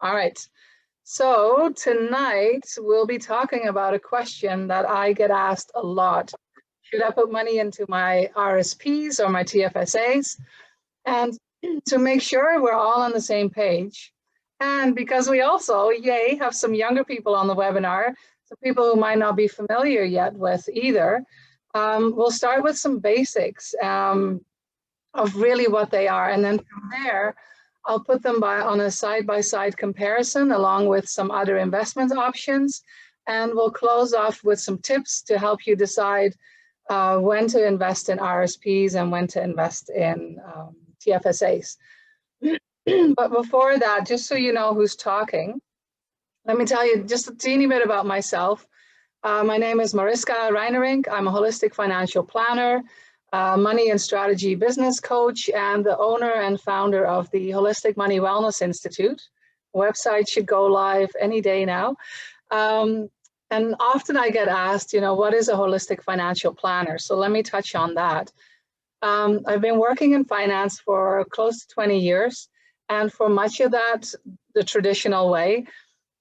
All right. So tonight we'll be talking about a question that I get asked a lot. Should I put money into my RSPs or my TFSAs? And to make sure we're all on the same page. And because we also, yay, have some younger people on the webinar, some people who might not be familiar yet with either, we'll start with some basics of really what they are. And then from there, I'll put them on a side-by-side comparison along with some other investment options. And we'll close off with some tips to help you decide when to invest in RSPs and when to invest in TFSAs. But before that, just so you know who's talking, let me tell you just a teeny bit about myself. My name is Mariska Reinerink. I'm a holistic financial planner, money and strategy business coach, and the owner and founder of the Holistic Money Wellness Institute. The website should go live any day now. And often I get asked, what is a holistic financial planner? So let me touch on that. I've been working in finance for close to 20 years, and for much of that, the traditional way.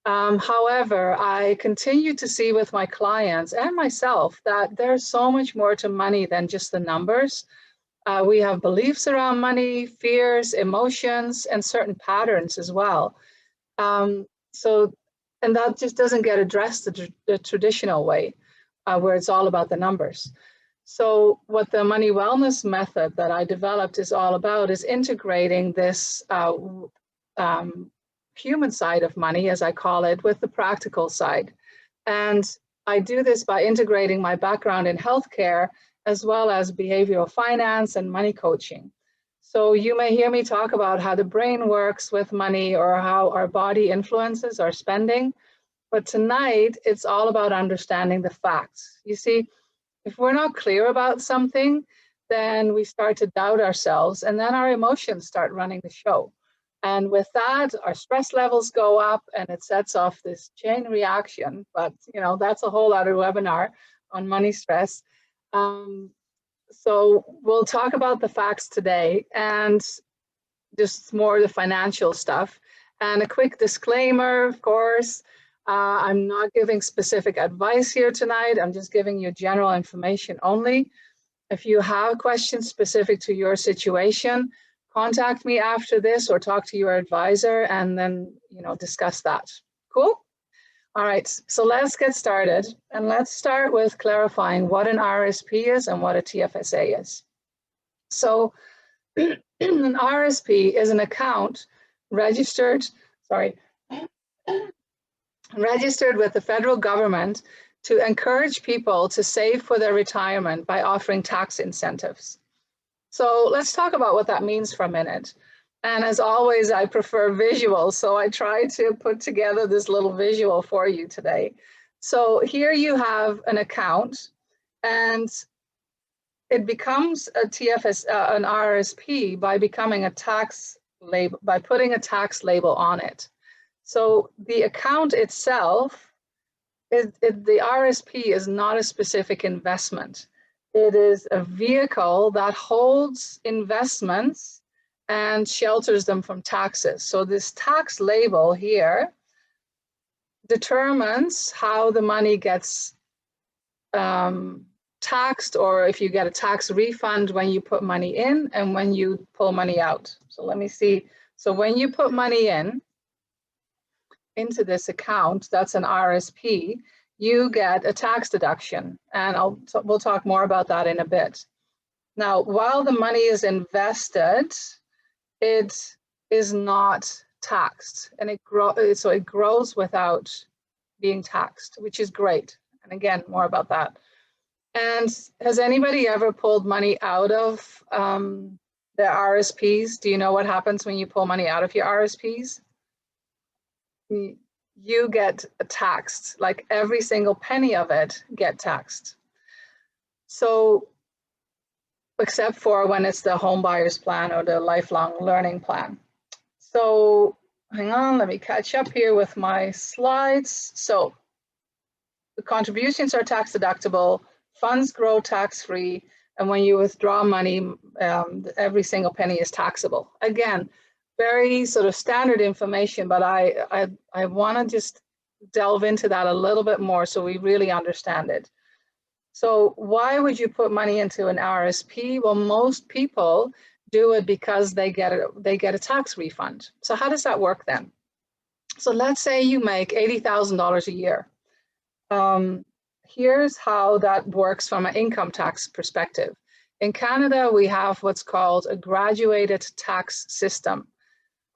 However, I continue to see with my clients and myself that there's so much more to money than just the numbers. We have beliefs around money, fears, emotions, and certain patterns as well. And that just doesn't get addressed the traditional way, where it's all about the numbers. So what the money wellness method that I developed is all about is integrating this human side of money, as I call it, with the practical side. And I do this by integrating my background in healthcare as well as behavioral finance and money coaching. So you may hear me talk about how the brain works with money or how our body influences our spending. But tonight, it's all about understanding the facts. You see, if we're not clear about something, then we start to doubt ourselves, and then our emotions start running the show. And with that, our stress levels go up and it sets off this chain reaction. But, that's a whole other webinar on money stress. So we'll talk about the facts today and just more of the financial stuff. And a quick disclaimer, of course, I'm not giving specific advice here tonight. I'm just giving you general information only. If you have questions specific to your situation, contact me after this or talk to your advisor and then, discuss that. Cool? All right, so let's get started. And let's start with clarifying what an RRSP is and what a TFSA is. So an RRSP is an account registered with the federal government to encourage people to save for their retirement by offering tax incentives. So let's talk about what that means for a minute. And as always, I prefer visuals, so I try to put together this little visual for you today. So here you have an account, and it becomes a an RRSP by becoming a tax label, by putting a tax label on it. So the account itself, the RRSP is not a specific investment. It is a vehicle that holds investments and shelters them from taxes. So this tax label here determines how the money gets taxed, or if you get a tax refund when you put money in and when you pull money out. So let me see. So when you put money into this account, that's an RRSP, you get a tax deduction. And we'll talk more about that in a bit. Now, while the money is invested, it is not taxed, and it grows without being taxed, which is great. And again, more about that. And has anybody ever pulled money out of their RRSPs? Do you know what happens when you pull money out of your RRSPs? You get taxed, like every single penny of it get taxed. So, except for when it's the home buyer's plan or the lifelong learning plan. So hang on, let me catch up here with my slides. So the contributions are tax deductible, funds grow tax-free, and when you withdraw money, every single penny is taxable. Again, very sort of standard information, but I want to just delve into that a little bit more so we really understand it. So why would you put money into an RRSP? Well, most people do it because they get a tax refund. So how does that work then? So let's say you make $80,000 a year. Here's how that works from an income tax perspective. In Canada, we have what's called a graduated tax system.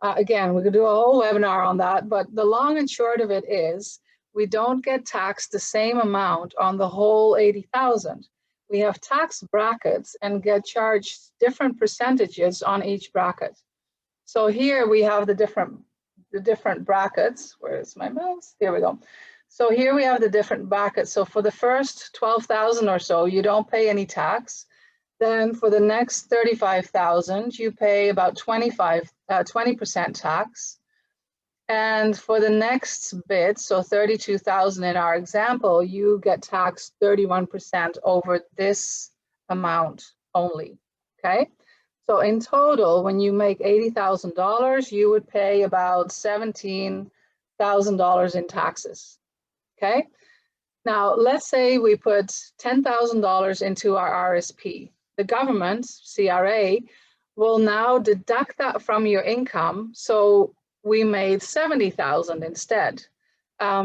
Again, we could do a whole webinar on that, but the long and short of it is we don't get taxed the same amount on the whole 80,000. We have tax brackets and get charged different percentages on each bracket. So here we have the different brackets. Where's my mouse? Here we go. So here we have the different brackets. So for the first 12,000 or so, you don't pay any tax. Then for the next 35,000, you pay about 20% tax. And for the next bit, so 32,000 in our example, you get taxed 31% over this amount only, okay? So in total, when you make $80,000, you would pay about $17,000 in taxes, okay? Now, let's say we put $10,000 into our RSP. The government, CRA, will now deduct that from your income. So we made 70,000 instead.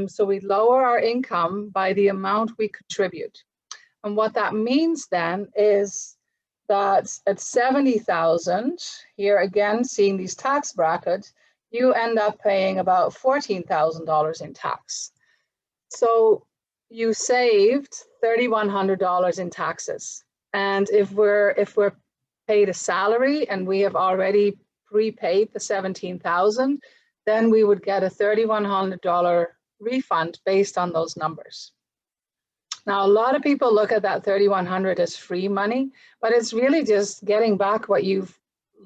So we lower our income by the amount we contribute. And what that means then is that at 70,000, here again, seeing these tax brackets, you end up paying about $14,000 in tax. So you saved $3,100 in taxes. And if we're paid a salary and we have already prepaid the $17,000, then we would get a $3,100 refund based on those numbers. Now, a lot of people look at that $3,100 as free money, but it's really just getting back what you've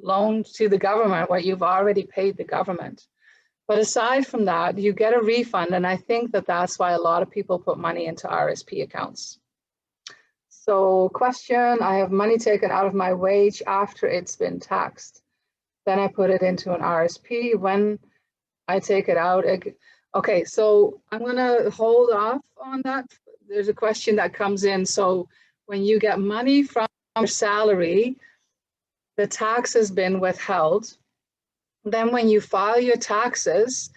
loaned to the government, what you've already paid the government. But aside from that, you get a refund, and I think that that's why a lot of people put money into RSP accounts. So question, I have money taken out of my wage after it's been taxed. Then I put it into an RSP. When I take it out, okay, so I'm gonna hold off on that. There's a question that comes in. So when you get money from your salary, the tax has been withheld. Then when you file your taxes,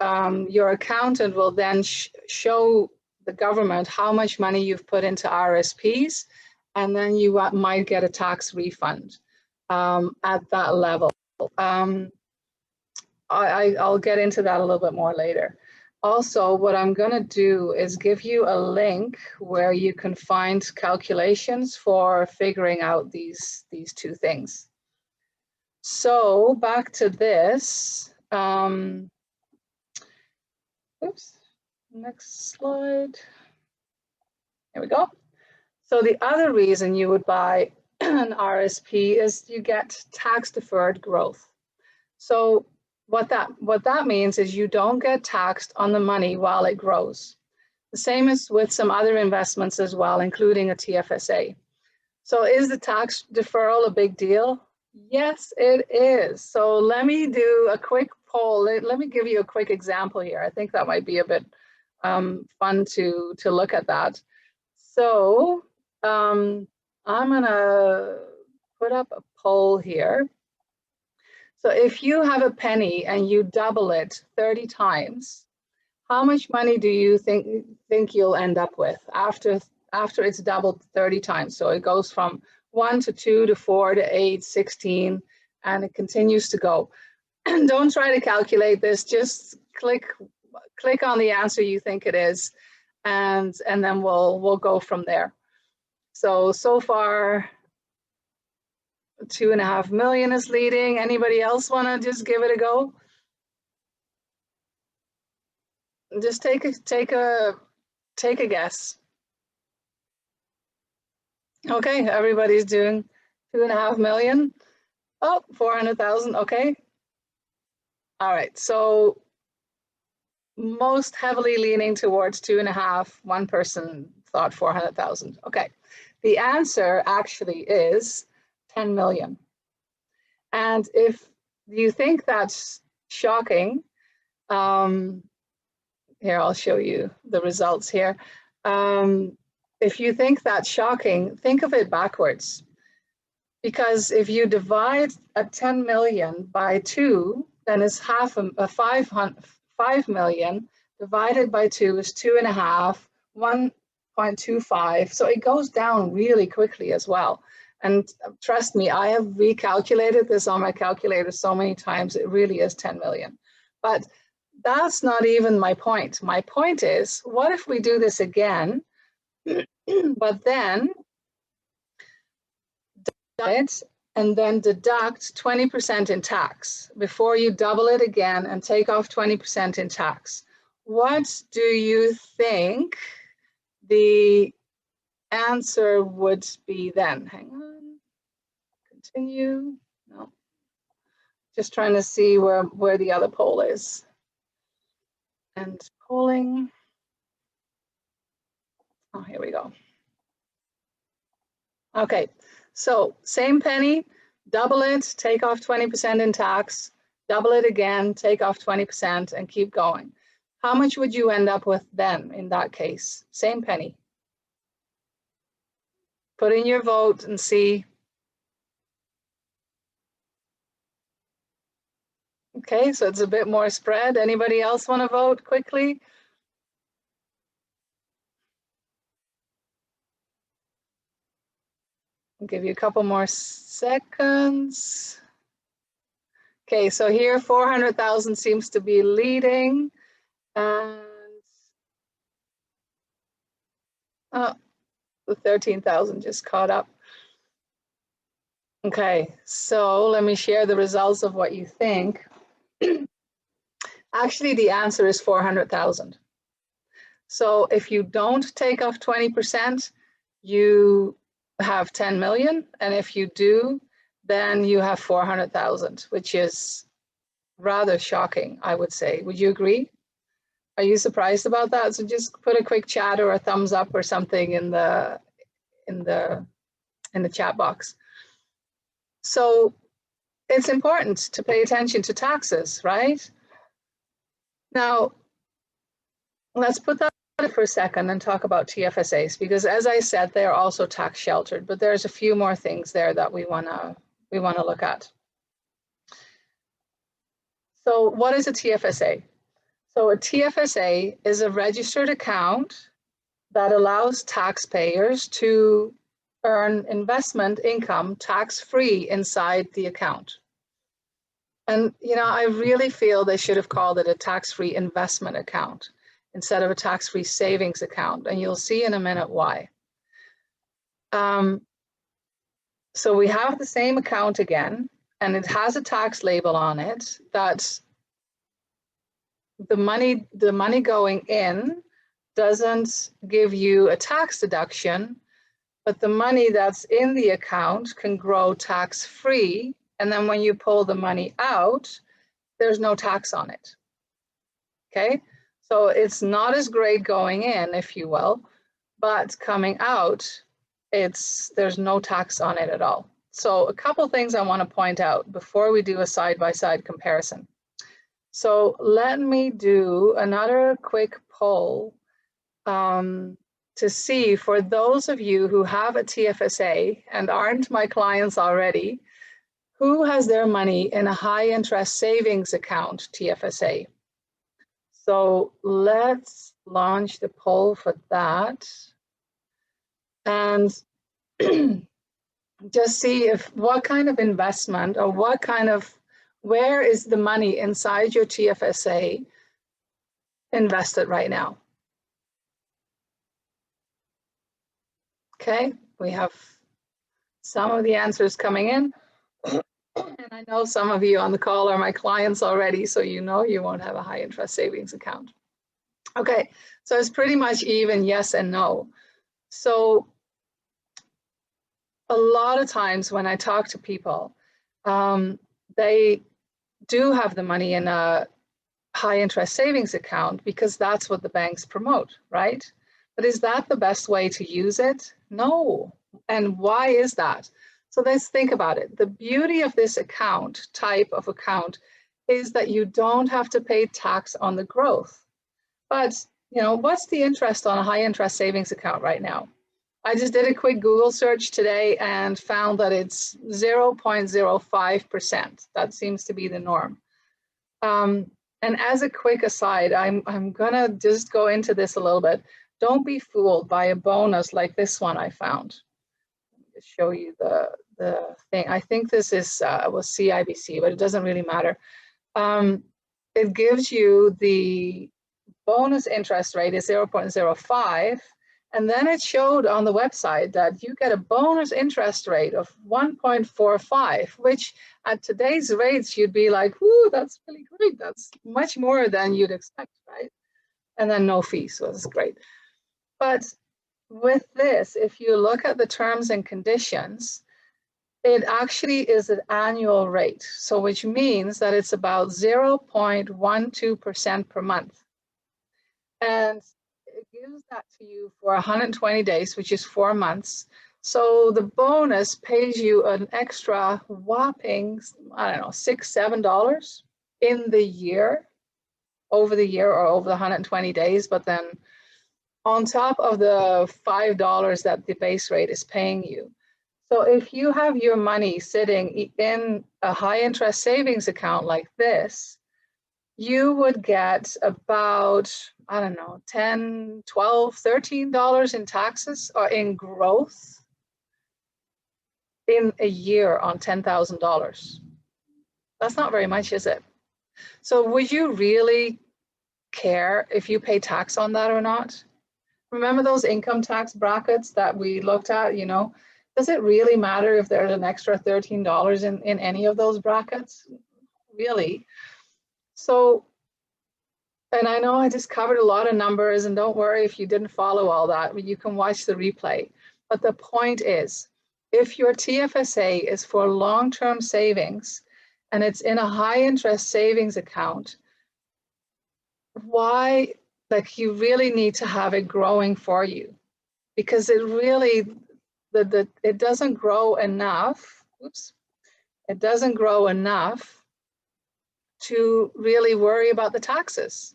your accountant will then show the government how much money you've put into RSPs, and then you might get a tax refund at that level. I'll get into that a little bit more later. Also, what I'm going to do is give you a link where you can find calculations for figuring out these two things. So back to this. Oops. Next slide. Here we go. So the other reason you would buy an RSP is you get tax deferred growth. So what that means is you don't get taxed on the money while it grows. The same is with some other investments as well, including a TFSA. So is the tax deferral a big deal? Yes, it is. So let me do a quick poll. Let me give you a quick example here. I think that might be a bit fun to look at that. So I'm gonna put up a poll here. So if you have a penny and you double it 30 times, how much money do you think you'll end up with after it's doubled 30 times? So it goes from 1 to 2 to 4 to 8, 16, and it continues to go. Don't try to calculate this, just click on the answer you think it is, and then we'll go from there. So far, 2.5 million is leading. Anybody else want to just give it a go? Just take a guess. Okay, everybody's doing 2.5 million. Oh, 400,000. Okay. All right. So most heavily leaning towards 2.5. One person thought 400,000. Okay. The answer actually is 10 million. And if do you think that's shocking? Here, I'll show you the results here. If you think that's shocking, think of it backwards. Because if you divide a 10 million by 2, then it's half a 5 million divided by 2 is 2.5, 1.25. So it goes down really quickly as well. And trust me, I have recalculated this on my calculator so many times, it really is 10 million. But that's not even my point. My point is, what if we do this again, but then it and then deduct 20% in tax before you double it again and take off 20% in tax? What do you think the answer would be then? Hang on, continue. No, just trying to see where the other poll is. And polling. Oh, here we go. Okay, so same penny, double it, take off 20% in tax, double it again, take off 20% and keep going. How much would you end up with then in that case? Same penny. Put in your vote and see. Okay, so it's a bit more spread. Anybody else want to vote quickly? I'll give you a couple more seconds. Okay, so here 400,000 seems to be leading. And the 13,000 just caught up. Okay, so let me share the results of what you think. Actually, the answer is 400,000. So if you don't take off 20%, you have 10 million. And if you do, then you have 400,000, which is rather shocking, I would say. Would you agree? Are you surprised about that? So just put a quick chat or a thumbs up or something in the chat box. So it's important to pay attention to taxes, right? Now, let's put that for a second and talk about TFSAs, because as I said, they're also tax sheltered, but there's a few more things there that we wanna look at. So what is a TFSA? So a TFSA is a registered account that allows taxpayers to earn investment income tax-free inside the account. And you know, I really feel they should have called it a tax-free investment account instead of a tax-free savings account, and you'll see in a minute why. So we have the same account again, and it has a tax label on it that the money going in doesn't give you a tax deduction, but the money that's in the account can grow tax-free, and then when you pull the money out, there's no tax on it. Okay, so it's not as great going in, if you will, but coming out, there's no tax on it at all. So a couple things I want to point out before we do a side-by-side comparison. So let me do another quick poll to see, for those of you who have a TFSA and aren't my clients already, who has their money in a high interest savings account TFSA? So let's launch the poll for that and just see what kind of investment or where is the money inside your TFSA invested right now? Okay, we have some of the answers coming in. And I know some of you on the call are my clients already, so you know you won't have a high interest savings account. Okay, so it's pretty much even yes and no. So a lot of times when I talk to people, they do have the money in a high interest savings account because that's what the banks promote, right? But is that the best way to use it? No. And why is that? So let's think about it. The beauty of this type of account, is that you don't have to pay tax on the growth. But, what's the interest on a high interest savings account right now? I just did a quick Google search today and found that it's 0.05%. That seems to be the norm. And as a quick aside, I'm gonna just go into this a little bit. Don't be fooled by a bonus like this one I found. Let me just show you the thing. I think this is was CIBC, but it doesn't really matter. It gives you the bonus interest rate is 0.05, and then it showed on the website that you get a bonus interest rate of 1.45, which at today's rates, you'd be like, "Ooh, that's really great. That's much more than you'd expect," right? And then no fees, so that's great. But with this, if you look at the terms and conditions, it actually is an annual rate, so which means that it's about 0.12% per month. And it gives that to you for 120 days, which is 4 months. So the bonus pays you an extra whopping, I don't know, $6-7 in the year, over the year or over the 120 days. But then on top of the $5 that the base rate is paying you. So if you have your money sitting in a high interest savings account like this, you would get about, I don't know, $10, $12, $13 in taxes or in growth in a year on $10,000. That's not very much, is it? So would you really care if you pay tax on that or not? Remember those income tax brackets that we looked at, does it really matter if there's an extra $13 in any of those brackets? Really? So, and I know I just covered a lot of numbers, and don't worry if you didn't follow all that, you can watch the replay. But the point is, if your TFSA is for long-term savings and it's in a high interest savings account, why, you really need to have it growing for you, because it really, it doesn't grow enough. Oops. It doesn't grow enough to really worry about the taxes.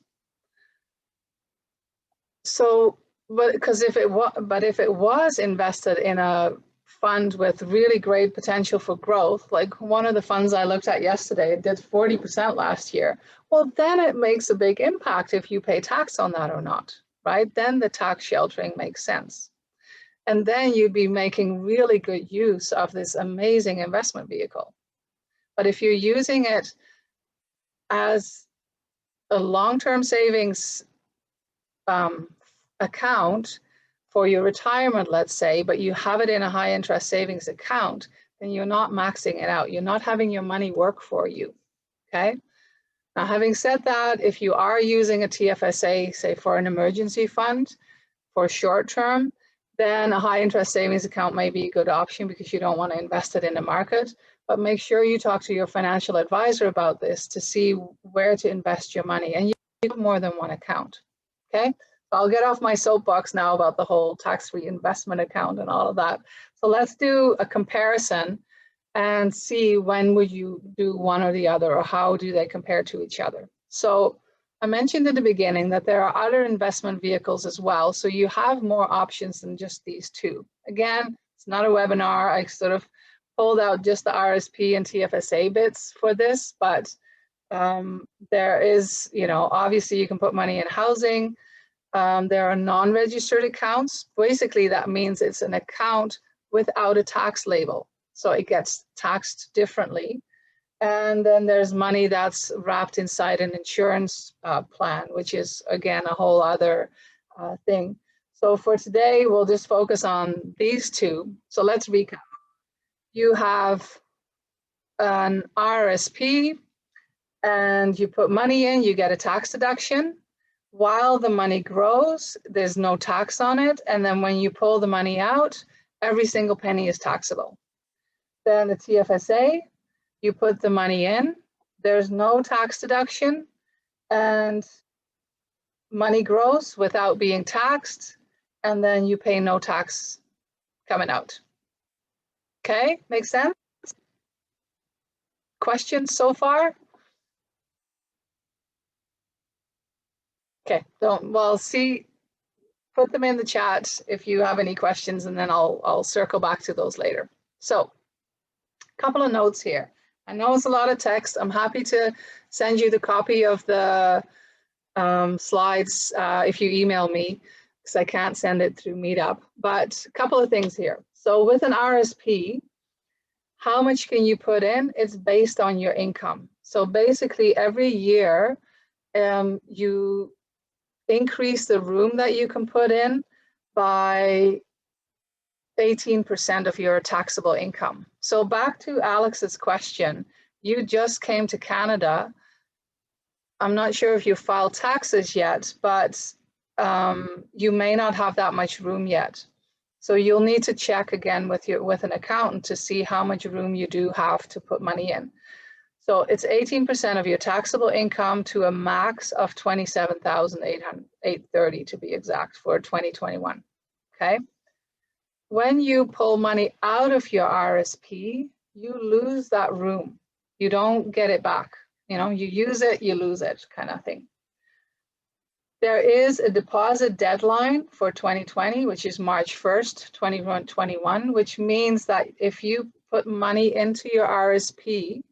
So, but if it was invested in a fund with really great potential for growth, like one of the funds I looked at yesterday, it did 40% last year. Well, then it makes a big impact if you pay tax on that or not, right? Then the tax sheltering makes sense. And then you'd be making really good use of this amazing investment vehicle. But if you're using it as a long-term savings account for your retirement, let's say, but you have it in a high interest savings account, then you're not maxing it out. You're not having your money work for you, okay? Now, having said that, if you are using a TFSA, say for an emergency fund for short term, then a high interest savings account may be a good option because you don't want to invest it in the market. But make sure you talk to your financial advisor about this to see where to invest your money. And you have more than one account, okay? So I'll get off my soapbox now about the whole tax-free investment account and all of that. So let's do a comparison and see when would you do one or the other, or how do they compare to each other. So I mentioned in the beginning that there are other investment vehicles as well. So you have more options than just these two. Again, it's not a webinar. I sort of pulled out just the RRSP and TFSA bits for this, but there is, obviously you can put money in housing. There are non-registered accounts. Basically, that means it's an account without a tax label. So it gets taxed differently. And then there's money that's wrapped inside an insurance plan, which is, again, a whole other thing. So for today, we'll just focus on these two. So let's recap. You have an RRSP, and you put money in, you get a tax deduction. While the money grows, there's no tax on it. And then when you pull the money out, every single penny is taxable. Then the TFSA, you put the money in, there's no tax deduction, and money grows without being taxed, and then you pay no tax coming out. Okay, makes sense? Questions so far? Okay, well, see, put them in the chat if you have any questions, and then I'll circle back to those later. So, a couple of notes here. I know it's a lot of text. I'm happy to send you the copy of the slides if you email me, because I can't send it through Meetup. But a couple of things here. So with an RSP, how much can you put in? It's based on your income. So basically every year you increase the room that you can put in by 18% of your taxable income. So back to Alex's question, you just came to Canada. I'm not sure if you filed taxes yet, but you may not have that much room yet. So you'll need to check again with an accountant to see how much room you do have to put money in. So it's 18% of your taxable income to a max of $27,830 to be exact for 2021. Okay. When you pull money out of your RSP, you lose that room. You don't get it back. You know, you use it, you lose it, kind of thing. There is a deposit deadline for 2020, which is March 1st, 2021, which means that if you put money into your RSP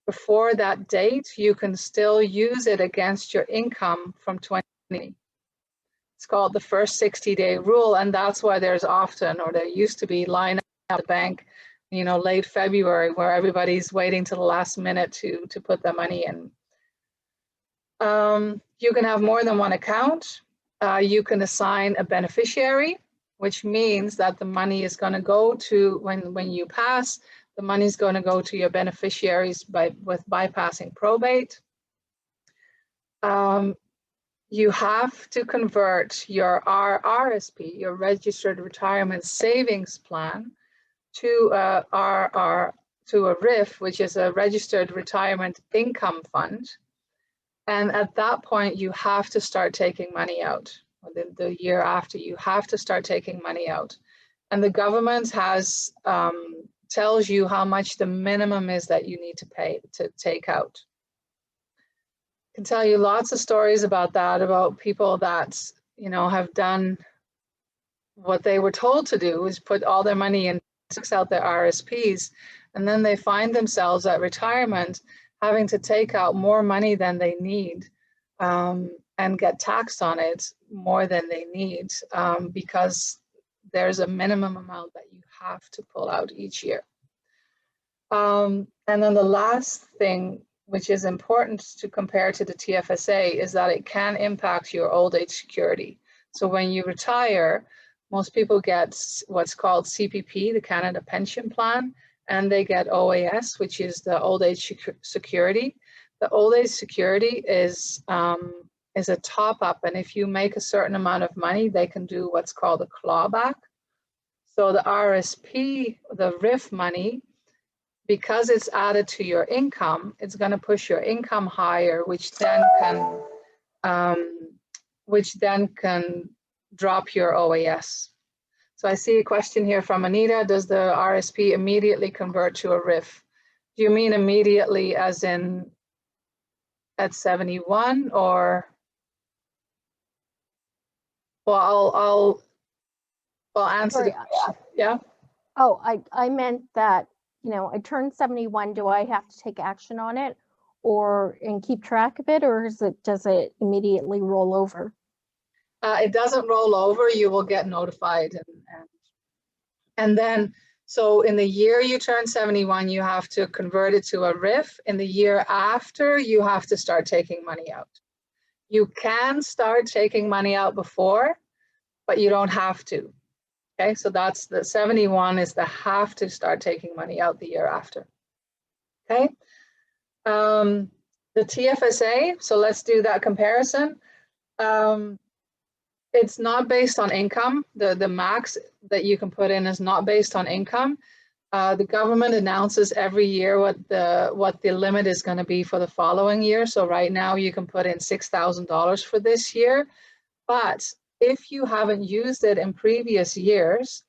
before that date, you can still use it against your income from 2020. It's called the first 60-day rule, and that's why there's often, or there used to be, line at the bank, you know, late February, where everybody's waiting to the last minute to put their money in. You can have more than one account. You can assign a beneficiary, which means that the money is going to go to, when you pass, the money is going to go to your beneficiaries with bypassing probate. You have to convert your RRSP, your Registered Retirement Savings Plan, to a RIF, which is a Registered Retirement Income Fund. And at that point, you have to start taking money out. The year after, you have to start taking money out. And the government has tells you how much the minimum is that you need to pay to take out. I can tell you lots of stories about that, about people that, you know, have done what they were told to do, is put all their money in, takes out their RSPs, and then they find themselves at retirement having to take out more money than they need and get taxed on it more than they need because there's a minimum amount that you have to pull out each year. And then the last thing, which is important to compare to the TFSA, is that it can impact your old age security. So when you retire, most people get what's called CPP, the Canada Pension Plan, and they get OAS, which is the old age security. The old age security is a top up, and if you make a certain amount of money, they can do what's called a clawback. So the RSP, the RIF money, because it's added to your income, it's going to push your income higher, which then can drop your OAS. So I see a question here from Anita. Does the RSP immediately convert to a RIF? Do you mean immediately as in at 71, or? Well, I'll answer the question. Yeah. Oh, I meant that, you know, I turned 71. Do I have to take action on it and keep track of it, or does it immediately roll over? It doesn't roll over. You will get notified, and then, so in the year you turn 71, you have to convert it to a RIF. In the year after, you have to start taking money out. You can start taking money out before, but you don't have to. Okay, so that's the 71 is the have to start taking money out the year after. Okay, the TFSA, so let's do that comparison. It's not based on income. The max that you can put in is not based on income. The government announces every year what the limit is going to be for the following year. So right now you can put in $6,000 for this year, but if you haven't used it in previous years,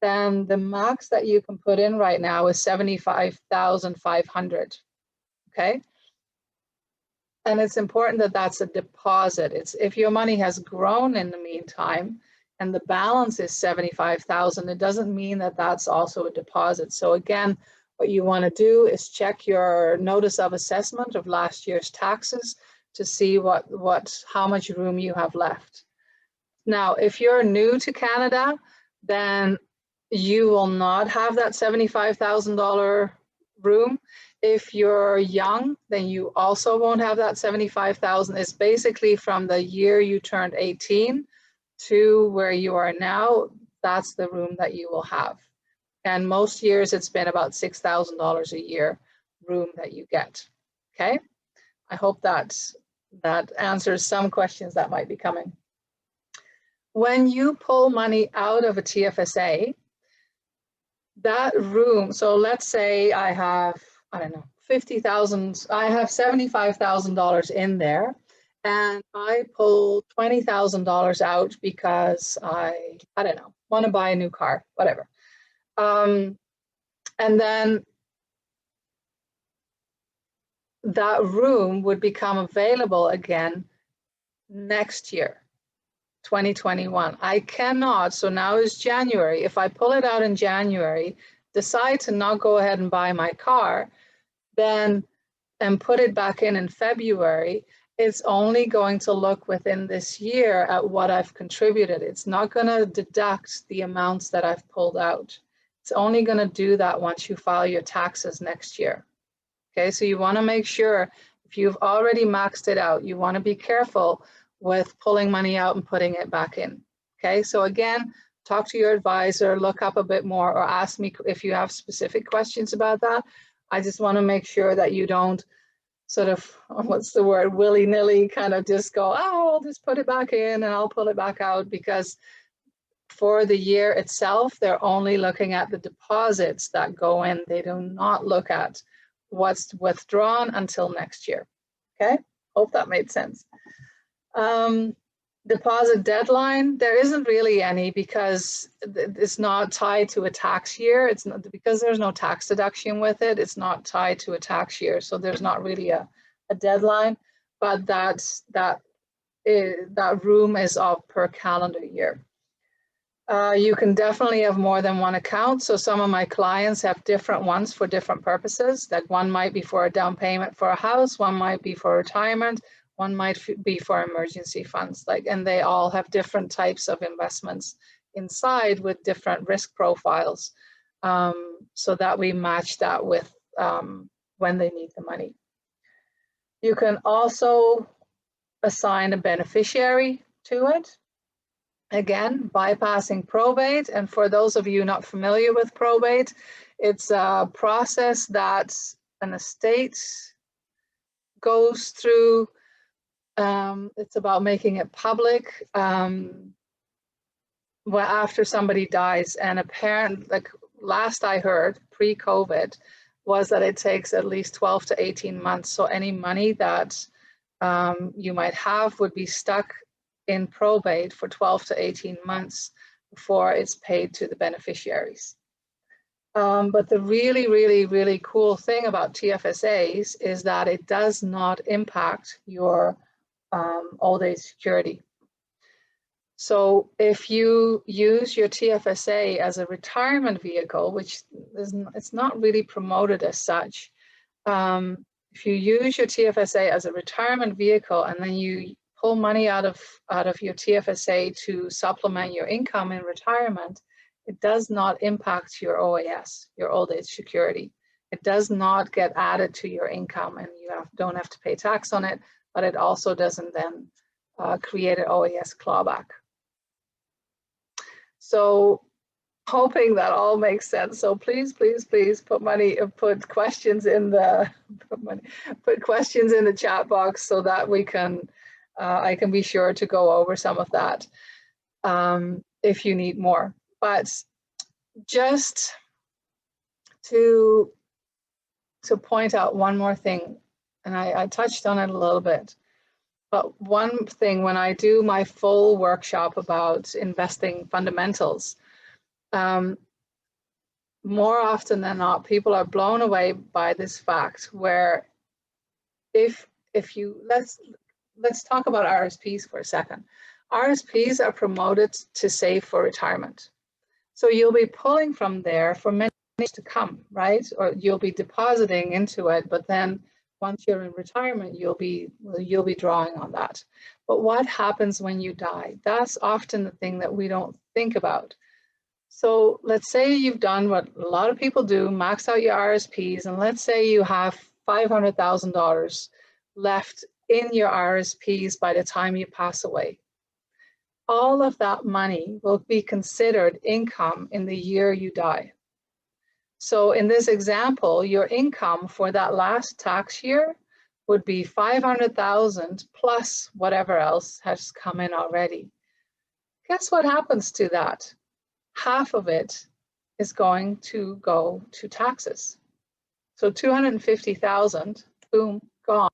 then the max that you can put in right now is 75,500. Okay. And it's important that that's a deposit. It's if your money has grown in the meantime and the balance is 75,000, it doesn't mean that that's also a deposit. So again, what you want to do is check your notice of assessment of last year's taxes to see how much room you have left. Now, if you're new to Canada, then you will not have that $75,000 room. If you're young, then you also won't have that 75,000. It's basically from the year you turned 18 to where you are now, that's the room that you will have. And most years it's been about $6,000 a year room that you get. Okay, I hope that answers some questions that might be coming. When you pull money out of a TFSA, that room, so let's say I have, I don't know, 50,000, I have $75,000 in there, and I pull $20,000 out because I don't know, want to buy a new car, whatever. And then that room would become available again next year, 2021. I cannot, so now is January. If I pull it out in January, decide to not go ahead and buy my car, then and put it back in February, it's only going to look within this year at what I've contributed. It's not going to deduct the amounts that I've pulled out. It's only going to do that once you file your taxes next year. Okay, so you want to make sure if you've already maxed it out, you want to be careful with pulling money out and putting it back in. Okay, so again, talk to your advisor, look up a bit more, or ask me if you have specific questions about that. I just want to make sure that you don't sort of, what's the word, willy-nilly kind of just go, oh, I'll just put it back in and I'll pull it back out, because for the year itself, they're only looking at the deposits that go in. They do not look at what's withdrawn until next year. Okay, hope that made sense. Deposit deadline, there isn't really any, because it's not tied to a tax year. It's not, because there's no tax deduction with it, it's not tied to a tax year, so there's not really a deadline, but that room is of per calendar year. You can definitely have more than one account. So some of my clients have different ones for different purposes. Like one might be for a down payment for a house, one might be for retirement, one might be for emergency funds, and they all have different types of investments inside with different risk profiles, so that we match that with when they need the money. You can also assign a beneficiary to it. Again, bypassing probate. And for those of you not familiar with probate, it's a process that an estate goes through. It's about making it public after somebody dies. And apparently, like last I heard, pre-COVID, was that it takes at least 12 to 18 months. So any money that you might have would be stuck in probate for 12 to 18 months before it's paid to the beneficiaries. But the really, really, really cool thing about TFSAs is that it does not impact your old age security. So if you use your TFSA as a retirement vehicle, which it's not really promoted as such, if you use your TFSA as a retirement vehicle and then you pull money out of your TFSA to supplement your income in retirement, it does not impact your OAS, your old age security. It does not get added to your income, and you don't have to pay tax on it, but it also doesn't then create an OAS clawback. So hoping that all makes sense. So please, please, please put questions in the put questions in the chat box so that we can I can be sure to go over some of that if you need more. But just to point out one more thing, and I touched on it a little bit, but one thing, when I do my full workshop about investing fundamentals, more often than not, people are blown away by this fact where if you, let's talk about RSPs for a second. RSPs are promoted to save for retirement. So you'll be pulling from there for many years to come, right? Or you'll be depositing into it, but then once you're in retirement, you'll be drawing on that. But what happens when you die? That's often the thing that we don't think about. So let's say you've done what a lot of people do, max out your RSPs, and let's say you have $500,000 left in your RSPs by the time you pass away. All of that money will be considered income in the year you die. So in this example, your income for that last tax year would be $500,000 plus whatever else has come in already. Guess what happens to that? Half of it is going to go to taxes. So $250,000, boom, gone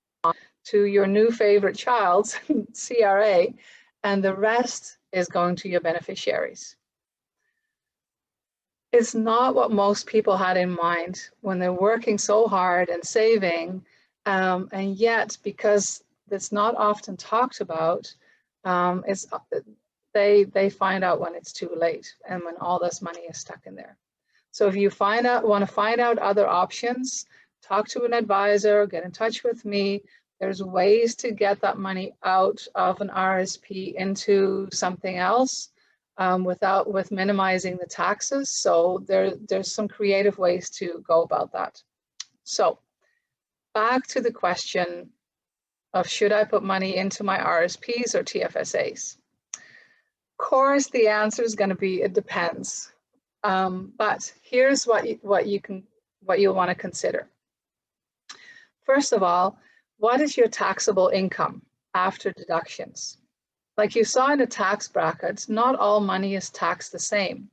to your new favorite child's CRA, and the rest is going to your beneficiaries. It's not what most people had in mind when they're working so hard and saving, and yet because it's not often talked about, they find out when it's too late and when all this money is stuck in there. So if you want to find out other options, talk to an advisor, get in touch with me. There's ways to get that money out of an RSP into something else with minimizing the taxes. So there's some creative ways to go about that. So back to the question of should I put money into my RSPs or TFSAs? Of course, the answer is going to be it depends. But here's what you'll want to consider. First of all, what is your taxable income after deductions? Like you saw in the tax brackets, not all money is taxed the same.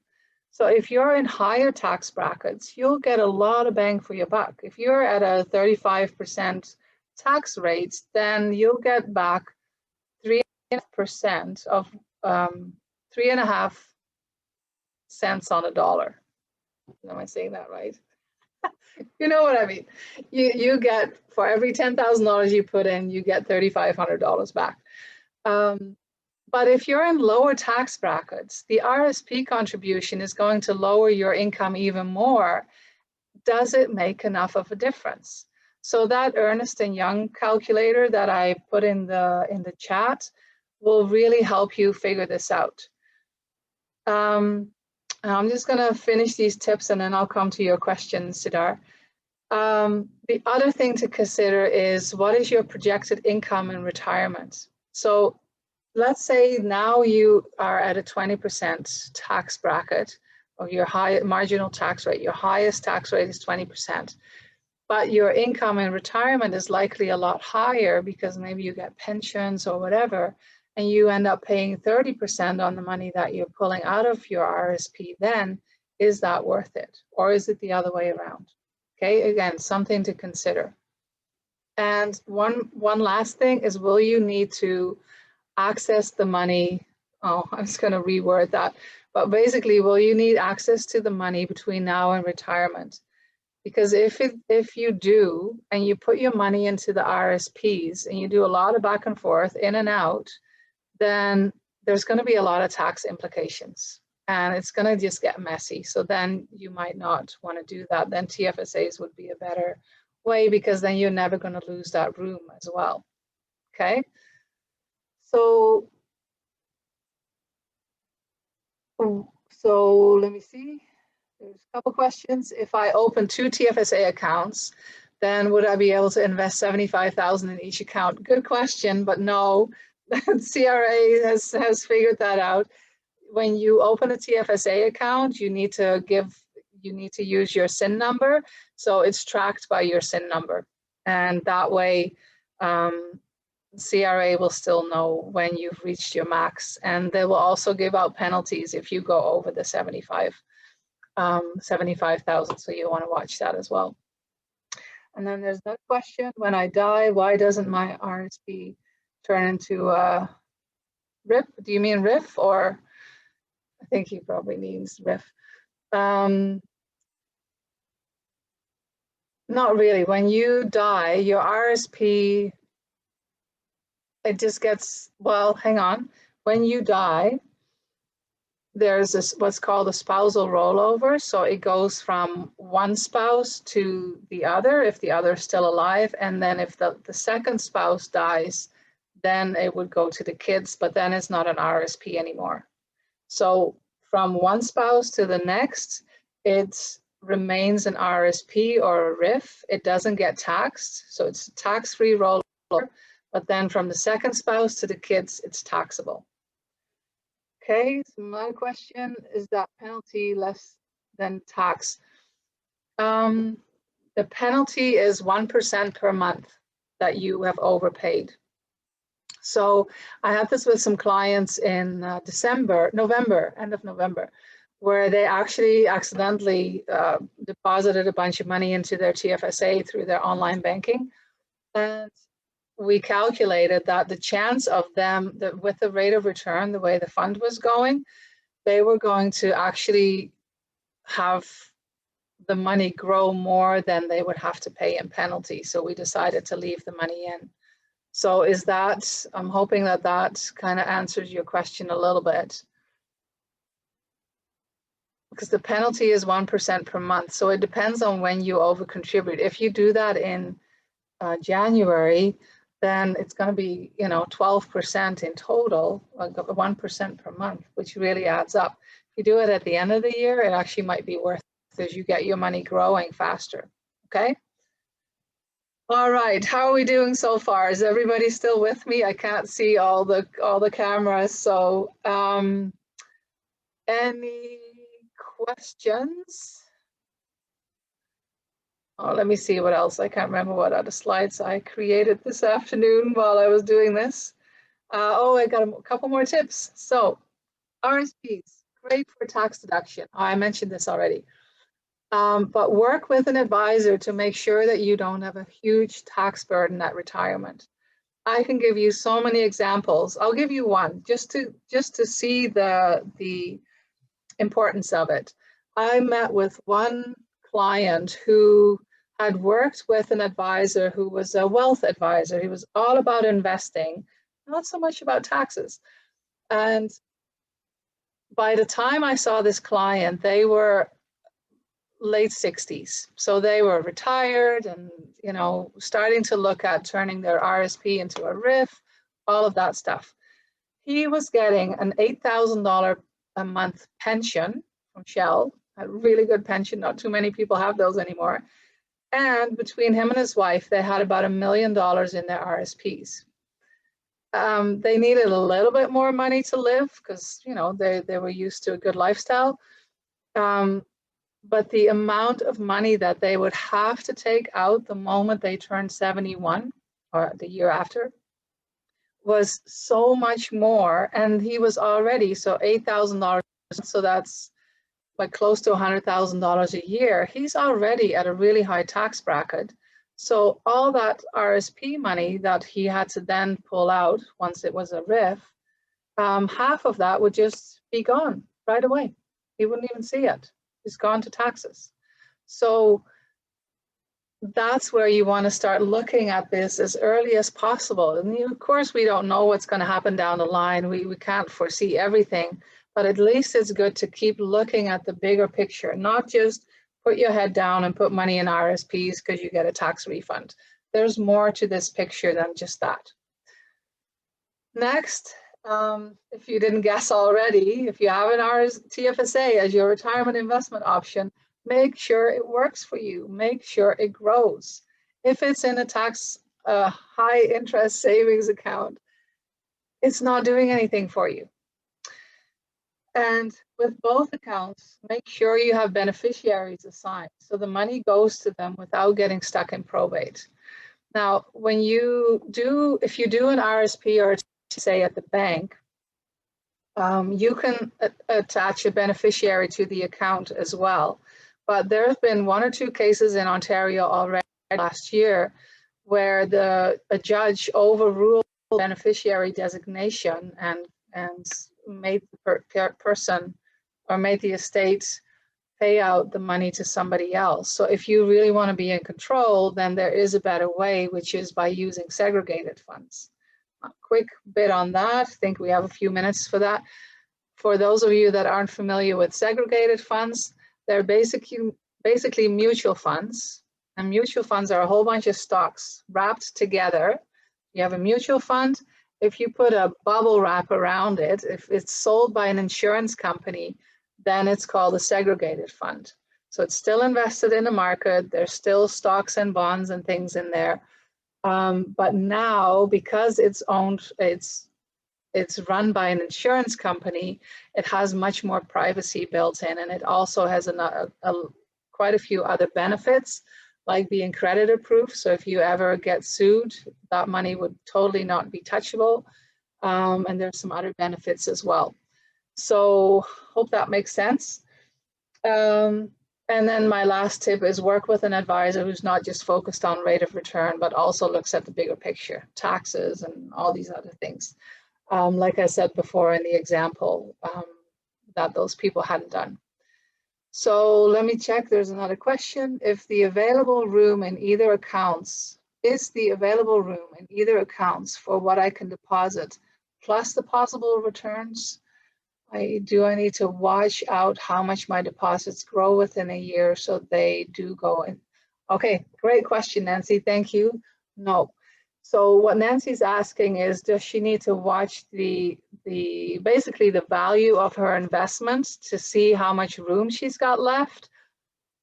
So if you're in higher tax brackets, you'll get a lot of bang for your buck. If you're at a 35% tax rate, then you'll get back 3.5% of 3.5 cents on a dollar. Am I saying that right? You know what I mean. You get, for every $10,000 you put in, you get $3,500 back. But if you're in lower tax brackets, the RSP contribution is going to lower your income even more. Does it make enough of a difference? So that Ernst & Young calculator that I put in the chat will really help you figure this out. I'm just going to finish these tips and then I'll come to your questions, Sidar. The other thing to consider is what is your projected income in retirement? So let's say now you are at a 20% tax bracket, or your high marginal tax rate. Your highest tax rate is 20%. But your income in retirement is likely a lot higher because maybe you get pensions or whatever, and you end up paying 30% on the money that you're pulling out of your RSP. Then is that worth it? Or is it the other way around? Okay, again, something to consider. And one last thing is, will you need to access the money? Oh, I'm just going to reword that. But basically, will you need access to the money between now and retirement? Because if you do, and you put your money into the RSPs and you do a lot of back and forth, in and out, then there's going to be a lot of tax implications and it's going to just get messy. So then you might not want to do that. Then TFSAs would be a better way, because then you're never going to lose that room as well. Okay. So let me see. There's a couple questions. If I open 2 TFSA accounts, then would I be able to invest $75,000 in each account? Good question, but no. CRA has figured that out. When you open a TFSA account, you need to use your SIN number, so it's tracked by your SIN number, and that way CRA will still know when you've reached your max, and they will also give out penalties if you go over the 75,000. So you want to watch that as well. And then there's that question: when I die, why doesn't my RSP turn into a RIP? Do you mean RIF, or I think he probably means RIF. Not really. When you die, your RSP, it just gets, well, hang on. When you die, there's this, what's called a spousal rollover. So it goes from one spouse to the other if the other is still alive. And then if the second spouse dies, then it would go to the kids, but then it's not an RSP anymore. So from one spouse to the next, it remains an RSP or a RIF. It doesn't get taxed. So it's a tax-free rollover. But then from the second spouse to the kids, it's taxable. Okay, so my question is that penalty less than tax? The penalty is 1% per month that you have overpaid. So I had this with some clients in November, end of November, where they actually accidentally deposited a bunch of money into their TFSA through their online banking. And we calculated that the chance of them, with the rate of return, the way the fund was going, they were going to actually have the money grow more than they would have to pay in penalty. So we decided to leave the money in. So is that, I'm hoping that that kind of answers your question a little bit. Because the penalty is 1% per month. So it depends on when you over contribute. If you do that in January, then it's going to be, 12% in total, like 1% per month, which really adds up. If you do it at the end of the year, it actually might be worth it as you get your money growing faster. Okay. All right, how are we doing so far? Is everybody still with me? I can't see all the cameras. So any questions? Oh, let me see what else. I can't remember what other slides I created this afternoon while I was doing this. Oh, I got a couple more tips. So RSPs, great for tax deduction. Oh, I mentioned this already. But work with an advisor to make sure that you don't have a huge tax burden at retirement. I can give you so many examples. I'll give you one just to see the importance of it. I met with one client who had worked with an advisor who was a wealth advisor. He was all about investing, not so much about taxes. And by the time I saw this client, they were late 60s. So they were retired and, starting to look at turning their RSP into a RIF, all of that stuff. He was getting an $8,000 a month pension from Shell, a really good pension. Not too many people have those anymore. And between him and his wife, they had about $1 million in their RSPs. They needed a little bit more money to live because, they were used to a good lifestyle. But the amount of money that they would have to take out the moment they turned 71 or the year after was so much more. And he was already, so $8,000, so that's like close to $100,000 a year. He's already at a really high tax bracket. So all that RSP money that he had to then pull out once it was a RIF, half of that would just be gone right away. He wouldn't even see it. It's gone to taxes. So that's where you want to start looking at this as early as possible. And of course, we don't know what's going to happen down the line. We can't foresee everything, but at least it's good to keep looking at the bigger picture, not just put your head down and put money in RSPs because you get a tax refund. There's more to this picture than just that. Next. If you didn't guess already, if you have an TFSA as your retirement investment option, make sure it works for you. Make sure it grows. If it's in a tax high interest savings account, it's not doing anything for you. And with both accounts, make sure you have beneficiaries assigned so the money goes to them without getting stuck in probate. Now, if you do an RSP or say at the bank, you can attach a beneficiary to the account as well. But there have been 1 or 2 cases in Ontario already last year where a judge overruled beneficiary designation and made the person or made the estate pay out the money to somebody else. So if you really want to be in control, then there is a better way, which is by using segregated funds. A quick bit on that. I think we have a few minutes for that. For those of you that aren't familiar with segregated funds, they're basically mutual funds. And mutual funds are a whole bunch of stocks wrapped together. You have a mutual fund. If you put a bubble wrap around it, if it's sold by an insurance company, then it's called a segregated fund. So it's still invested in the market. There's still stocks and bonds and things in there. But now, because it's run by an insurance company, it has much more privacy built in, and it also has quite a few other benefits, like being creditor proof. So if you ever get sued, that money would totally not be touchable. And there's some other benefits as well. So hope that makes sense. And then my last tip is work with an advisor who's not just focused on rate of return, but also looks at the bigger picture, taxes and all these other things. Like I said before in the example, that those people hadn't done. So let me check, there's another question. If the available room in either accounts, is the available room in either accounts for what I can deposit, plus the possible returns? Do I need to watch out how much my deposits grow within a year so they do go in? Okay, great question, Nancy, thank you. No. So what Nancy's asking is, does she need to watch basically the value of her investment to see how much room she's got left?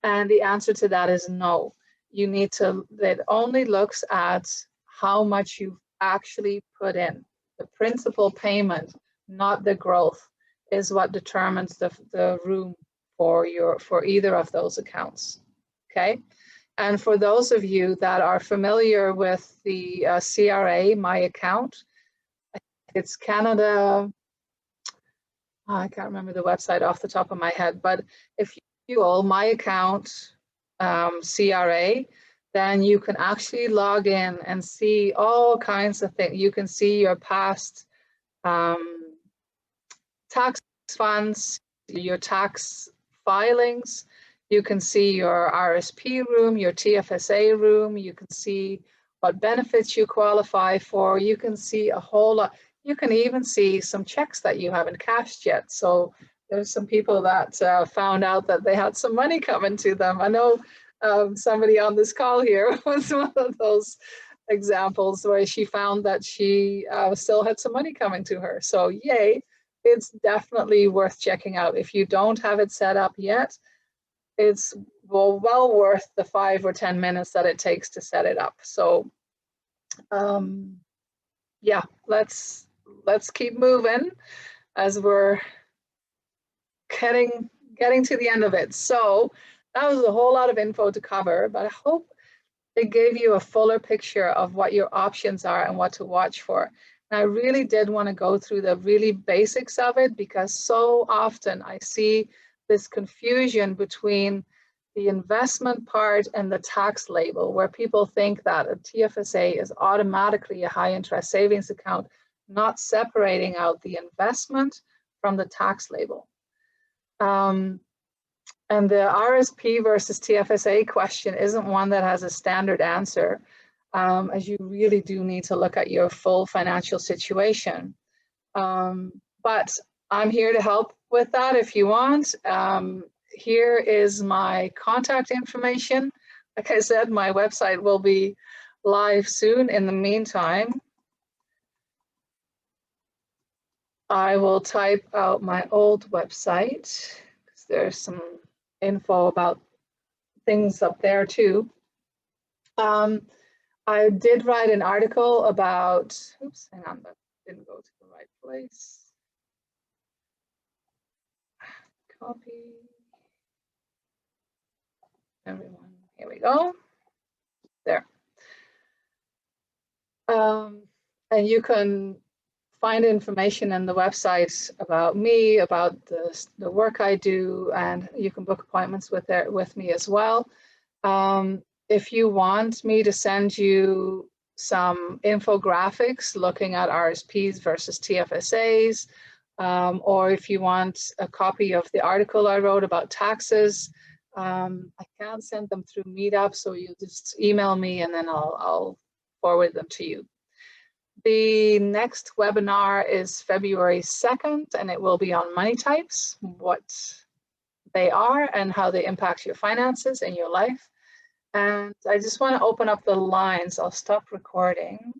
And the answer to that is no. You need to, it only looks at how much you've actually put in. The principal payment, not the growth, is what determines the room for either of those accounts, okay? And for those of you that are familiar with the CRA, My Account, it's Canada, I can't remember the website off the top of my head, but if you Google My Account CRA, then you can actually log in and see all kinds of things. You can see your past tax funds, your tax filings. You can see your RRSP room, your TFSA room. You can see what benefits you qualify for. You can see a whole lot. You can even see some checks that you haven't cashed yet. So there's some people that found out that they had some money coming to them. I know somebody on this call here was one of those examples where she found that she still had some money coming to her. So yay, it's definitely worth checking out. If you don't have it set up yet, it's well worth the 5 or 10 minutes that it takes to set it up. So yeah, let's keep moving as we're getting to the end of it. So that was a whole lot of info to cover, but I hope it gave you a fuller picture of what your options are and what to watch for. And I really did want to go through the really basics of it, because so often I see this confusion between the investment part and the tax label, where people think that a TFSA is automatically a high interest savings account, not separating out the investment from the tax label. And the RSP versus TFSA question isn't one that has a standard answer, as you really do need to look at your full financial situation. But I'm here to help with that if you want. Here is my contact information. Like I said, my website will be live soon. In the meantime, I will type out my old website, because there's some info about things up there too. I did write an article about, oops, hang on, that didn't go to the right place. Copy. Everyone, here we go. There. And you can find information in the website about me, about the work I do, and you can book appointments with me as well. If you want me to send you some infographics looking at RSPs versus TFSAs, Or if you want a copy of the article I wrote about taxes, I can't send them through Meetup, so you just email me and then I'll forward them to you. The next webinar is February 2nd, and it will be on money types, what they are and how they impact your finances and your life. And I just want to open up the lines. I'll stop recording.